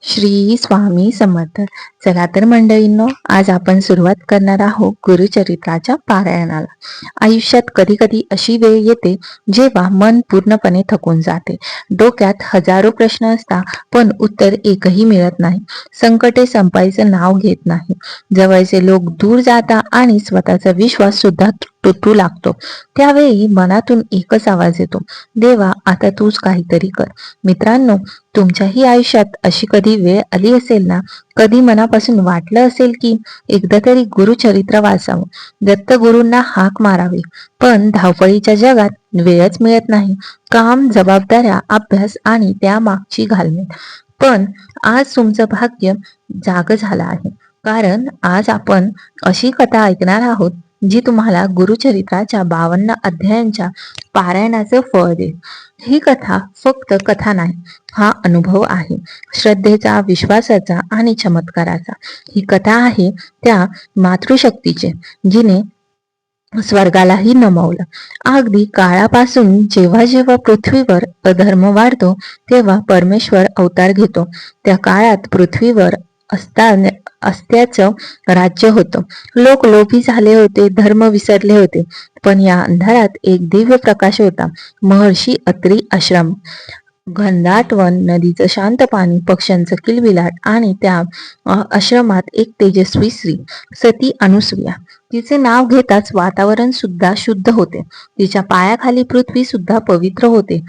श्री स्वामी समर्थ. चला तर मंडळींनो, आज आपण सुरुवात करणार आहोत गुरुचरित्राच्या पारायणाला. आयुष्यात कधी कधी अशी वेळ येते जेव्हा मन पूर्णपणे थकून जाते. डोक्यात हजारो प्रश्न असतात, पण उत्तर एकही मिळत नाही. संकटे संपायचं नाव घेत नाही. जवळचे लोक दूर जातात आणि स्वतःचा विश्वास सुद्धा तुटू लागतो. त्यावेळी मनातून एकच आवाज येतो, देवा, आता तूच काहीतरी कर. मित्रांनो, तुमच्याही आयुष्यात अशी कधी वेळ आली असेल ना? कधी मनापासून वाटलं असेल की एकदा तरी गुरुचरित्र वाचावं, दत्तगुरूंना हाक मारावी, पण धावपळीच्या जगात वेळच मिळत नाही. काम, जबाबदाऱ्या, अभ्यास आणि त्यामागची घालमेल. पण आज तुमचं भाग्य जाग झालं आहे, कारण आज आपण अशी कथा ऐकणार आहोत जी तुम्हाला गुरुचरित्राच्या 52 अध्यायांच्या पारायणाचं फळ देईल. ही कथा फक्त कथा नाही, हा अनुभव आहे, श्रद्धेचा, विश्वासाचा आणि चमत्काराचा. ही कथा आहे त्या मातृशक्तीचे, जिने स्वर्गालाही नमवलं. अगदी काळापासून जेव्हा जेव्हा पृथ्वीवर अधर्म वाढतो, तेव्हा परमेश्वर अवतार घेतो. त्या काळात पृथ्वीवर अस्त्याचं राज्य होतं. लोक लोभी झाले होते, धर्म विसरले होते. पण या अंधारात एक दिव्य प्रकाश होता, महर्षी अत्री आश्रम. घनदाट वन, नदीचं शांत पाणी, पक्ष्यांचं किलबिलाट आणि त्या आश्रमात एक तेजस्वी स्त्री, सती अनुसूया. तिचे नाव घेताच वातावरण सुद्धा शुद्ध होते. तिच्या पायाखाली पृथ्वी सुद्धा पवित्र होते.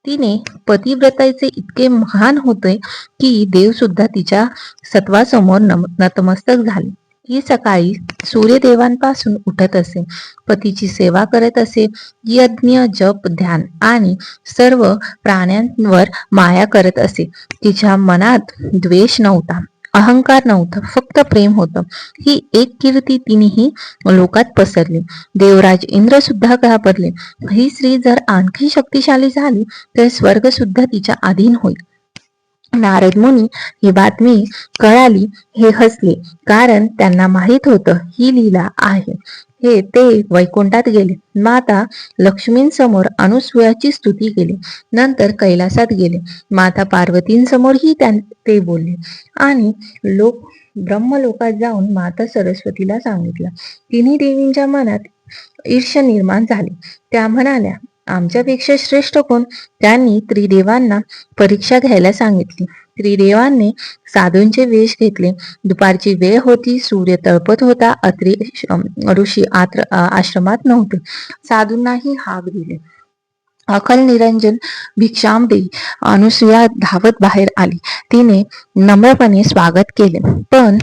तिने पतिव्रतेचे इतके महान होते की देव सुद्धा तिच्या सत्वासमोर नतमस्तक झाले. ती सकाळी सूर्यदेवांपासून उठत असे, पतीची सेवा करत असे, यज्ञ, जप, ध्यान आणि सर्व प्राण्यांवर माया करत असे. तिच्या मनात द्वेष नव्हता, अहंकार नव्हता, फक्त प्रेम होतं. ही एक कीर्ती तिनेही लोकात पसरली. देवराज इंद्र सुद्धा घाबरले. ही स्त्री जर आणखी शक्तिशाली झाली तर स्वर्ग सुद्धा तिच्या अधीन होईल. नारद मुनी ही बातमी कळाली हे हसले, कारण त्यांना माहित होतं ही लीला आहे. हे ते वैकुंठात गेले. माता लक्ष्मींसमोर अनुसूयाची स्तुती केली. नंतर कैलासात गेले. माता पार्वतींसमोरही ते बोलले आणि ब्रह्मलोकात जाऊन माता सरस्वतीला सांगितलं. तिन्ही देवींच्या मनात ईर्ष्या निर्माण झाली. त्या म्हणाल्या, आमच्यापेक्षा श्रेष्ठ कोण? त्यांनी त्रिदेवांना परीक्षा घ्यायला सांगितली. त्रिदेवांनी साधूंचे वेश घेतले. दुपारची वेळ होती, सूर्य तळपत होता. अत्री ऋषी आश्रमात नव्हते. साधूंनाही हाक दिले. अखल निरंजन भिक्षाम देई. अनुसूया धावत बाहेर आली. तिने नम्रपणे स्वागत केले, पण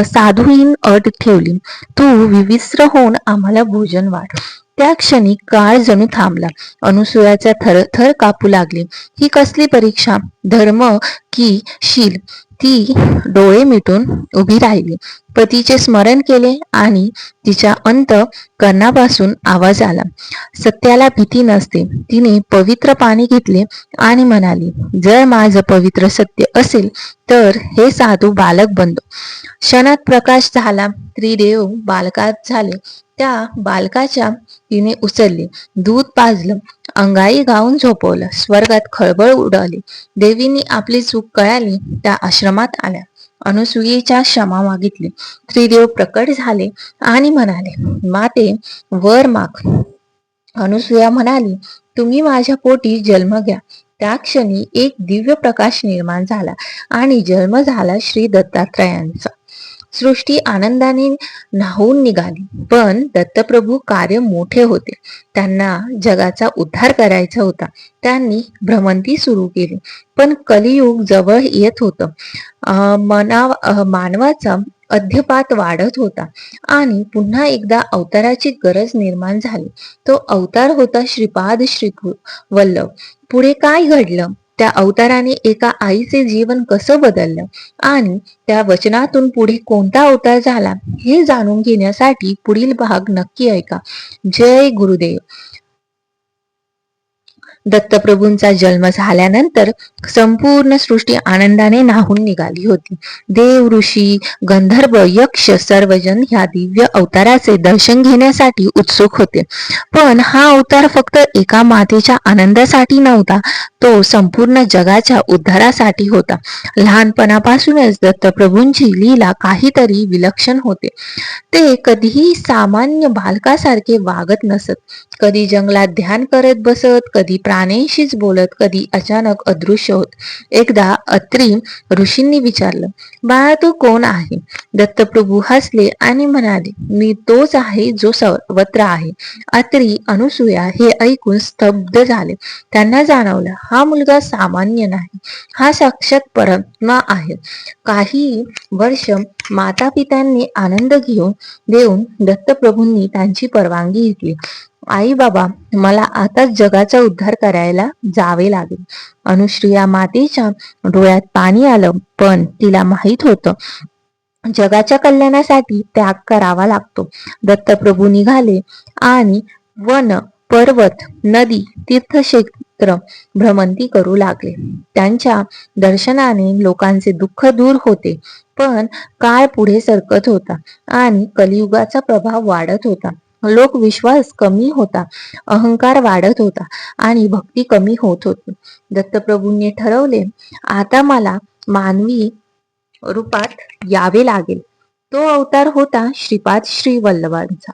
साधूहीन अट ठेवली, तू विविस्त्र होऊन आम्हाला भोजन वाढ. त्या क्षणी काळ जणू थांबला. अनुसूयाचा थर कापू लागले. ही कसली परीक्षा? धर्म की शील? ती डोळे मिटून उभी राहिली. पतीचे स्मरण केले आणि तिच्या कर्णापासून आवाज आला, सत्याला भीती नसते. तिने पवित्र पाणी घेतले आणि म्हणाली, जर माझं पवित्र सत्य असेल तर हे साधू बालक बनतो. क्षणात प्रकाश झाला. त्रिदेव बालकात झाले. त्या बालकाच्या तिने उचलले, दूध पाजलं, अंगाई गाऊन झोपवलं. स्वर्गात खळबळ उडाली. देवींनी आपली चूक कळाली. त्या आश्रमात आल्या. अनुसूयेच्या क्षमा मागितली. त्रिदेव प्रकट झाले आणि म्हणाले, माते, वर माग. अनुसूया म्हणाली, तुम्ही माझ्या पोटी जन्म घ्या. त्या क्षणी एक दिव्य प्रकाश निर्माण झाला आणि जन्म झाला श्री दत्तात्रयांचा. सृष्टी आनंदाने न्हावून निघाली. पण दत्तप्रभू कार्य मोठे होते. त्यांना जगाचा उद्धार करायचा होता. त्यांनी भ्रमंती सुरू केली. पण कलियुग जवळ येत होतं. मानवाचा अध्यपात वाढत होता आणि पुन्हा एकदा अवताराची गरज निर्माण झाली. तो अवतार होता श्रीपाद श्री वल्लभ. पुढे काय घडलं? त्या अवताराने एका आईचे जीवन कसं बदललं आणि त्या वचनातून पुढे कोणता अवतार झाला हे जाणून घेण्यासाठी पुढील भाग नक्की ऐका. जय गुरुदेव. दत्तप्रभूंचा जन्म झाल्यानंतर संपूर्ण सृष्टी आनंदाने न्हाऊन निघाली होती. देव, ऋषी, गंधर्व, यक्ष सर्वजण ह्या दिव्य अवताराचे दर्शन घेण्यासाठी उत्सुक होते. पण हा अवतार फक्त एका मातेच्या आनंदासाठी नव्हता, तो संपूर्ण जगाच्या उद्धारासाठी होता. लहानपणापासूनच दत्तप्रभूंची लीला काहीतरी विलक्षण होते. ते कधीही सामान्य बालकासारखे वागत नसत. कधी जंगलात ध्यान करत बसत, कधी प्राण्यांशीच बोलत, कधी अचानक अदृश्य होत. एकदा अत्री ऋषींनी विचारलं, बाळा तू कोण आहे? दत्तप्रभू हसले आणि म्हणाले, मी तोच आहे जो सर्वत्र आहे. अत्री, अनुसूया हे ऐकून स्तब्ध झाले. त्यांना जाणवलं, हा मुलगा सामान्य नाही, हा साक्षात परमात्मा आहे. काही वर्ष माता पित्यांनी आनंद देऊन दत्तप्रभूंनी त्यांची परवानगी घेतली. आई बाबा, मला आताच जगाचा उद्धार करायला जावे लागेल. अनुश्रिया मातेच्या डोळ्यात पाणी आलं, पण तिला माहित होतं जगाच्या कल्याणासाठी त्याग करावा लागतो. दत्तप्रभू निघाले आणि वन, पर्वत, नदी, तीर्थक्षेत्र भ्रमंती करू लागले. त्यांच्या दर्शनाने लोकांचे दुःख दूर होते. पण काळ पुढे सरकत होता आणि कलियुगाचा प्रभाव वाढत होता. लोकविश्वास कमी होता, अहंकार वाढत होता आणि भक्ती कमी होत होती. दत्तप्रभूंनी ठरवले, आता मला मानवी रूपात यावे लागेल. तो अवतार होता श्रीपाद श्री वल्लभांचा.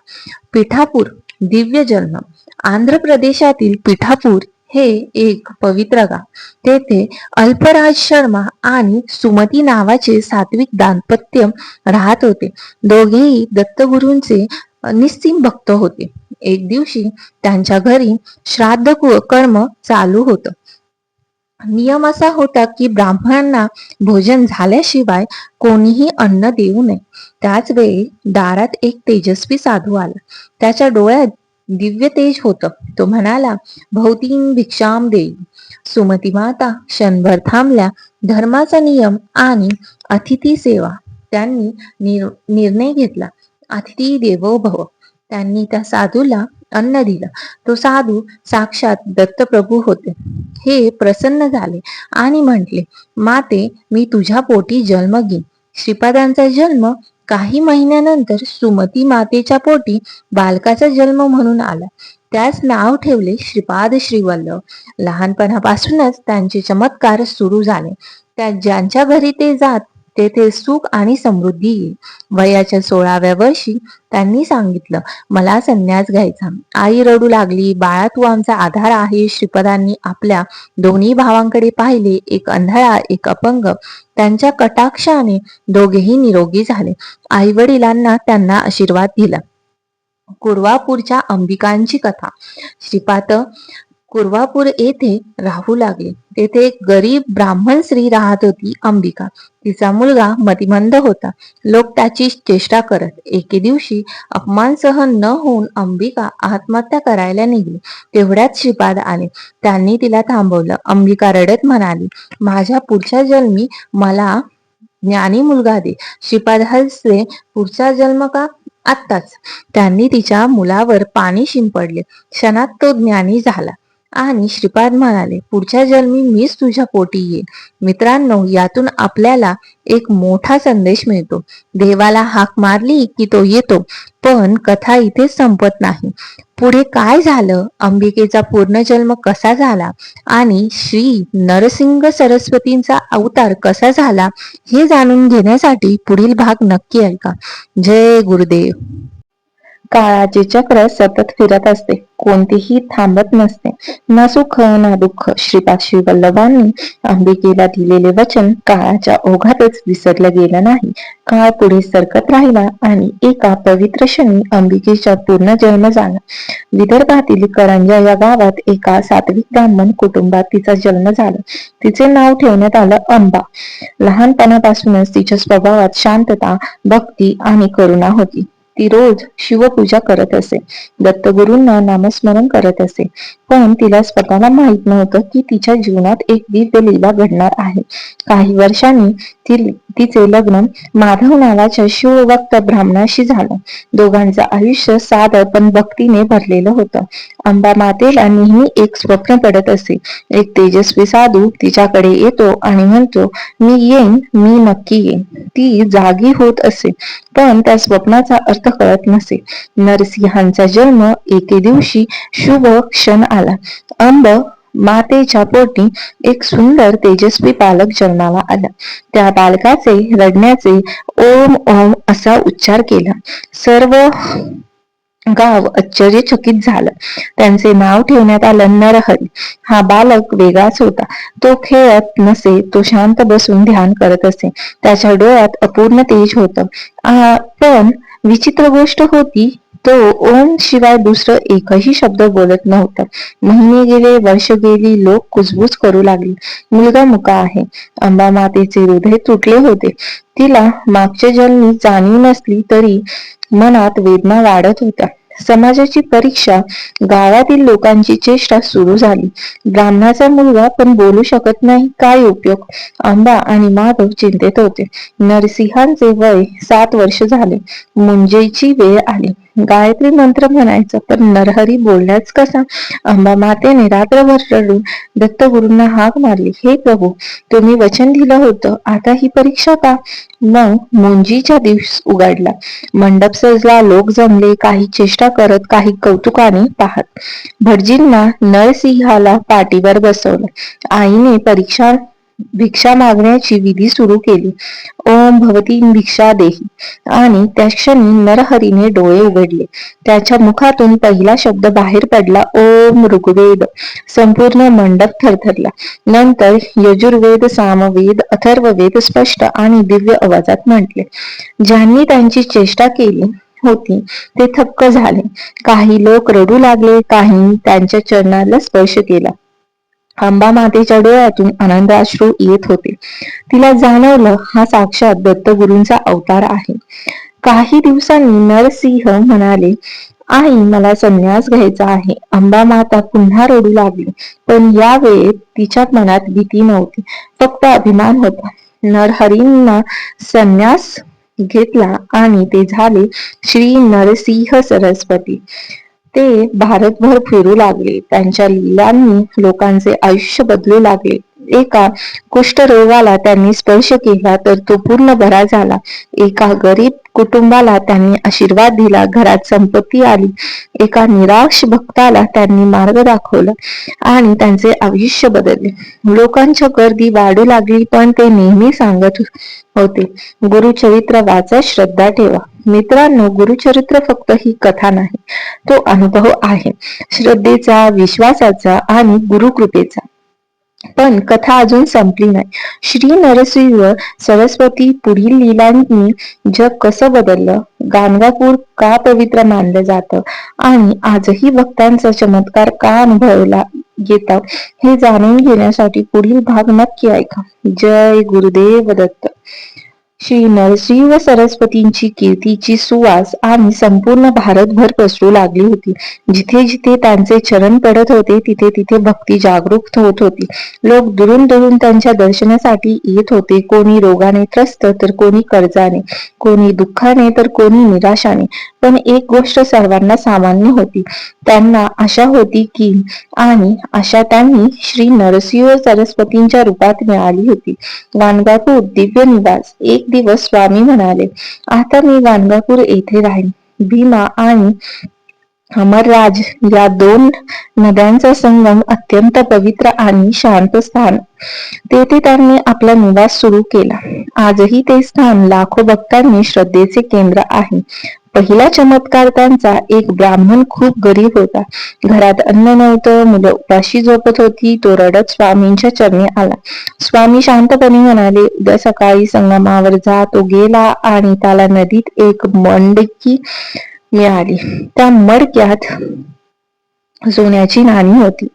पिठापूर, दिव्य जन्म. आंध्र प्रदेशातील पिठापूर हे एक पवित्र गाव. तेथे अल्पराज शर्मा आणि सुमती नावाचे सात्विक दाम्पत्य राहत होते. दोघेही दत्तगुरूंचे निस्सीम भक्त होते. एक दिवशी त्यांच्या घरी श्राद्ध कर्म चालू होतं. नियम असा होता की ब्राह्मणांना भोजन झाल्याशिवाय कोणीही अन्न देऊ नये. त्याच वेळी दारात एक तेजस्वी साधू आला. त्याच्या डोळ्यात दिव्य तेज होतं. तो म्हणाला, भौतीम भिक्षाम देई. सुमती माता क्षणभर थांबल्या. धर्माचा नियम आणि अतिथी सेवा त्यांनी निर्णय घेतला. अतिथी देवो भव. त्यांनी त्या साधूला अन्न दिलं. तो साधू साक्षात दत्तप्रभू होते. हे प्रसन्न झाले आणि म्हटले, माते, मी तुझ्या पोटी जन्म घेईन. श्रीपादांचा जन्म काही महिन्यानंतर सुमती मातेच्या पोटी बालकाचा जन्म म्हणून आला. त्यास नाव ठेवले श्रीपाद श्रीवल्लभ. लहानपणापासूनच त्यांचे चमत्कार सुरू झाले. त्या ज्यांच्या घरी ते जात तेथे सुख आणि समृद्धी येईल. वयाच्या 16व्या वर्षी त्यांनी सांगितलं, मला संन्यास घ्यायचा. आई रडू लागली, बाळा तू आमचा आधार आहे. श्रीपादांनी आपल्या दोन्ही भावांकडे पाहिले, एक अंधळा, एक अपंग. त्यांच्या कटाक्षाने दोघेही निरोगी झाले. आई वडिलांना त्यांना आशीर्वाद दिला. कुर्वापूरच्या अंबिकांची कथा. श्रीपाद कुर्वापूर येथे राहू लागले. तेथे एक गरीब ब्राह्मण स्त्री राहत होती, अंबिका. तिचा मुलगा मतिमंद होता. लोक त्याची चेष्टा करत. एके दिवशी अपमान सहन न होऊन अंबिका आत्महत्या करायला निघली. तेवढ्यात श्रीपाद आले. त्यांनी तिला थांबवलं. अंबिका रडत म्हणाली, माझ्या पुढच्या जन्मी मला ज्ञानी मुलगा दे. श्रीपाद हसले, पुढचा जन्म का? आत्ताच. त्यांनी तिच्या मुलावर पाणी शिंपडले. क्षणात तो ज्ञानी झाला आणि श्रीपाद म्हणाले, पुढच्या जन्मी मीच तुझ्या पोटी येईल. मित्रांनो, यातून आपल्याला एक मोठा संदेश मिळतो. देवाला हाक मारली की तो येतो. पण कथा इथेच संपत नाही. पुढे काय झालं, अंबिकेचा पूर्णजन्म कसा झाला आणि श्री नरसिंह सरस्वतींचा अवतार कसा झाला हे जाणून घेण्यासाठी पुढील भाग नक्की ऐका. जय गुरुदेव. काळाचे चक्र सतत फिरत असते, कोणतेही थांबत नसते. ना सुख ना दुःख. श्रीपाद श्रीवल्लभांनी अंबिकेला दिलेले वचन काळाच्या ओघातच विसरलं गेलं नाही. काळ पुढे सरकत राहिला आणि एका पवित्र क्षणी अंबिकेचा पूर्ण जन्म झाला. विदर्भातील करंजा या गावात एका सात्विक ब्राह्मण कुटुंबात तिचा जन्म झाला. तिचे नाव ठेवण्यात आलं अंबा. लहानपणापासूनच तिच्या स्वभावात शांतता, भक्ती आणि करुणा होती. ती रोज शिवपूजा करत असे, दत्तगुरूंना नामस्मरण करत असे. पण तिला स्वतःला माहित नव्हतं की तिच्या जीवनात एक दिव्य लीला घडणार आहे. काही वर्षांनी तिचे लग्न माधव नावाच्या शिवभक्त ब्राह्मणाशी झालं. दोघांचं आयुष्य साधं पण भक्तीने भरलेलं होतं. अंबा मातेला नेहमी एक स्वप्न पडत असे. एक तेजस्वी साधू तिच्याकडे येतो आणि म्हणतो, मी येईन, मी नक्की येईन. ती जागी होत असे, पण त्या स्वप्नाचा अर्थ कळत नसे. नरसिंहांचा जन्म एके दिवशी शुभ क्षण आला. अंब मातेच्या पोटी एक सुंदर तेजस्वी बालक जन्माला आला. त्या बालकाचे रडण्याचे ओम ओम असा उच्चार केला. सर्व गाव आश्चर्यचकित झालं. त्यांचे नाव ठेवण्यात आलं नरहरी. हा बालक वेगळाच होता. तो खेळत नसे, तो शांत बसून ध्यान करत असे. त्याच्या डोळ्यात अपूर्ण तेज होतं. पण विचित्र गोष्ट होती, तो ओम शिवाय दुसरं एकही शब्द बोलत नव्हता. महिने गेले, वर्ष गेली, लोक कुजबूज करू लागले. मुलगा मुका आहे. अंबा मातेचे हृदय तुटले होते. तिला मागच्या जन्मी जाणीव नसली तरी मनात वेदना वाढत होत्या. समाजाची परीक्षा, गावातील लोकांची चेष्टा सुरू झाली. ब्राह्मणाचा मुलगा पण बोलू शकत नाही, काय उपयोग? अंबा आणि माधव चिंतेत होते. नरसिंहांचे वय 7 वर्ष झाले. मुंजेची वेळ आली. गायत्री मंत्र म्हणायचं, पण नरहरी बोलण्याच कसा? अंबा मातेने रात्रभर रडून दत्तगुरूंना हाक मारली, हे प्रभू, तुम्ही वचन दिलं होतं, आता ही परीक्षा का? मग मुंजीचा दिवस उघडला. मंडप सजला, लोक जमले, काही चेष्टा करत, काही कौतुकाने पाहत. भटजींना नरसिंहाला पाठीवर बसवलं. आईने भिक्षा मागण्याची विधी सुरू केली. ओम भवती भिक्षा देही. आणि त्या क्षणी नरहरीने डोळे उघडले. त्याच्या मुखातून पहिला शब्द बाहेर पडला, ओम ऋग्वेद. संपूर्ण मंडप थरथरला. नंतर यजुर्वेद, सामवेद, अथर्ववेद स्पष्ट आणि दिव्य आवाजात म्हटले. ज्यांनी त्यांची चेष्टा केली होती ते थक्क झाले. काही लोक रडू लागले, काही त्यांच्या चरणाला स्पर्श केला. अंबा मातेच्या डोळ्यातून आनंदाश्रू येत होते. तिला जाणवलं, हा साक्षात दत्तगुरूंचा अवतार आहे. काही दिवसांनी नरसिंह म्हणाले, आई, मला संन्यास घ्यायचा आहे. अंबा माता पुन्हा रडू लागली, पण या वेळेत तिच्या मनात भीती नव्हती, फक्त अभिमान होता. नरहरींना संन्यास घेतला आणि ते झाले श्री नरसिंह सरस्वती. ते भारतभर फिरू लागले. त्यांच्या लीलांनी लोकांचे आयुष्य बदलू लागले. एका कुष्ठरोगाला त्यांनी स्पर्श केला तर तो पूर्ण बरा झाला. एका गरीब कुटुंबाला त्यांनी आशीर्वाद दिला, घरात संपत्ती आली. एका निराश भक्ताला त्यांनी मार्ग दाखवला आणि त्यांचे आयुष्य बदलले. लोकांच्या गर्दी वाढू लागली, पण ते नेहमी सांगत होते, गुरुचरित्र वाचा, श्रद्धा ठेवा. मित्रांनो, गुरुचरित्र फक्त ही कथा नाही, तो अनुभव आहे, श्रद्धेचा, विश्वासाचा आणि गुरुकृपेचा. पण कथा अजून संपली नाही. श्री नरसिंह सरस्वती पुढील लीलांनी जग कसं बदललं, गाणगापूर का पवित्र मानलं जातं आणि आजही भक्तांचा चमत्कार का अनुभवला येतात, हे जाणून घेण्यासाठी पुढील भाग नक्की ऐका. जय गुरुदेव दत्त. श्री नरसिंह सरस्वतींची कीर्तीची सुवास आणि संपूर्ण भारतभर पसरू लागली होती. जिथे जिथे त्यांचे चरण पडत होते, तिथे तिथे भक्ती जागृत होत होती. लोक दुरून दुरून त्यांच्या दर्शनासाठी येत होते. कोणी रोगाने त्रस्त, तर कोणी कर्जाने, कोणी दुःखाने, तर कोणी निराशाने. पण एक गोष्ट सर्वांना सामान्य होती, त्यांना आशा होती की आणि आशा त्यांनी श्री नरसिंह सरस्वतींच्या रूपात मिळाली होती. गाणगापूर दिव्य निवास. एक दिवस स्वामी म्हणाले, आता मी गाणगापूर येथे राहीन. भीमा आणि अमरराज या 2 नद्यांचा संगम, अत्यंत पवित्र आणि शांत स्थान. तेथे त्यांनी आपला निवास सुरू केला. आजही ते स्थान लाखो भक्तांनी श्रद्धेचे केंद्र आहे. पहिला चमत्कार त्यांचा. एक ब्राह्मण खूप गरीब होता. घरात अन्न नव्हतं, मुलं उपाशी झोपत होती. तो रडत स्वामींच्या चरणी आला. स्वामी शांतपणे म्हणाले, उद्या सकाळी संगमावर जा. तो गेला आणि त्याला नदीत एक मडकी मिळाली. त्या मडक्यात सोन्याची नाणी होती.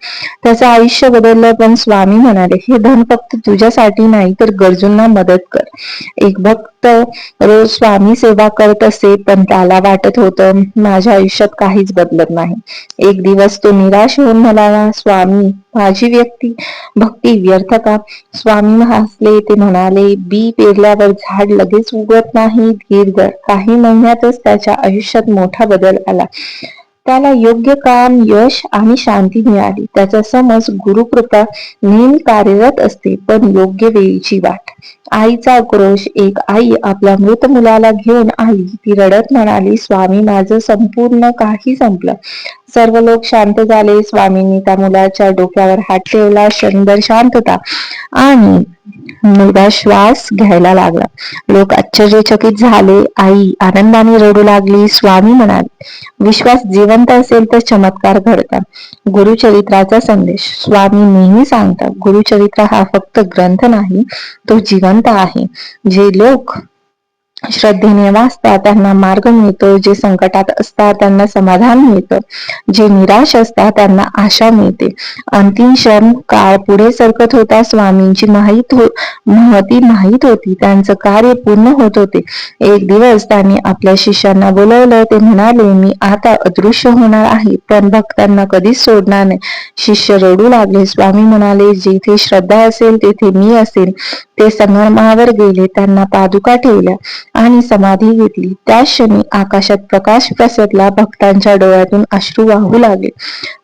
त्याचं आयुष्य बदललं, पण स्वामी म्हणाले, हे धन फक्त तुझ्यासाठी नाही तर गरजूंना मदत कर. एक भक्त रोज स्वामी सेवा करत असे, पण त्याला वाटत होतं माझ्या आयुष्यात काहीच बदलत नाही. एक दिवस तो निराश होऊन म्हणाला, स्वामी, माझी भक्ती व्यर्थ का? स्वामी हसले. ते म्हणाले, बी पेरल्यावर झाड लगेच उगवत नाही, धीर धर. काही महिन्यातच त्याच्या आयुष्यात मोठा बदल आला. त्याला योग्य काम, यश आणि शांती मिळाली. त्याचा समज गुरुकृपा नेहमी कार्यरत असते, पण योग्य वेळीची वाट. आईचा आक्रोश. एक आई आपल्या मृत मुलाला घेऊन आली. ती रडत म्हणाली, स्वामी, माझं संपूर्ण काही संपलं. सर्व लोक शांत झाले. स्वामींनी त्या मुलाच्या डोक्यावर हात ठेवला. क्षणभर शांतता आणि मुलगा श्वास घ्यायला लागला. लोक आश्चर्यचकित झाले. आई आनंदाने रडू लागली. स्वामी म्हणाले, विश्वास जिवंत असेल तर चमत्कार घडतात. गुरुचरित्राचा संदेश. स्वामी नेहमी सांगतात, गुरुचरित्र हा फक्त ग्रंथ नाही, तो जिवंत आहे. जे लोक श्रद्धेने वाचतात त्यांना मार्ग मिळतो. जे संकटात असतात त्यांना समाधान मिळतं. जे निराश असतात त्यांना आशा मिळते. अंतिम क्षण काळ पुढे सरकत होता. स्वामींची महती माहीत होती. त्यांचं कार्य पूर्ण होत होते. एक दिवस त्यांनी आपल्या शिष्यांना बोलवलं. ते म्हणाले, मी आता अदृश्य होणार आहे, पण भक्तांना कधीच सोडणार नाही. शिष्य रडू लागले. स्वामी म्हणाले, जिथे श्रद्धा असेल तेथे मी असेल. ते संगमावर गेले. त्यांना पादुका ठेवल्या आणि समाधी घेतली. त्या क्षणी आकाशात प्रकाश पसरला. भक्तांच्या डोळ्यातून अश्रू वाहू लागले.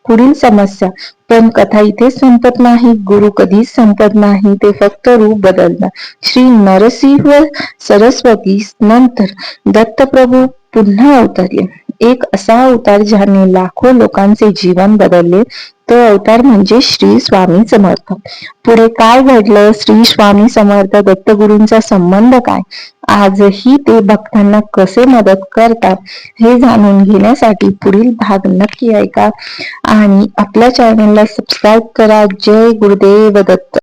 पुढील समस्या. पण कथा इथेच संपत नाही. गुरु कधीच संपत नाही, ते फक्त रूप बदलतात. श्री नरसिंह सरस्वती नंतर दत्तप्रभू पुन्हा अवतरले. एक असा अवतार ज्याने लाखो लोकांचे जीवन बदलले. तो अवतार म्हणजे श्री स्वामी समर्थ. पुढे काय घडलं? श्री स्वामी समर्थ दत्तगुरूंचा संबंध काय? आजही ते भक्तांना कसे मदत करतात हे जाणून घेण्यासाठी पुढील भाग नक्की ऐका आणि आपल्या चॅनलला सबस्क्राईब करा. जय गुरुदेव दत्त.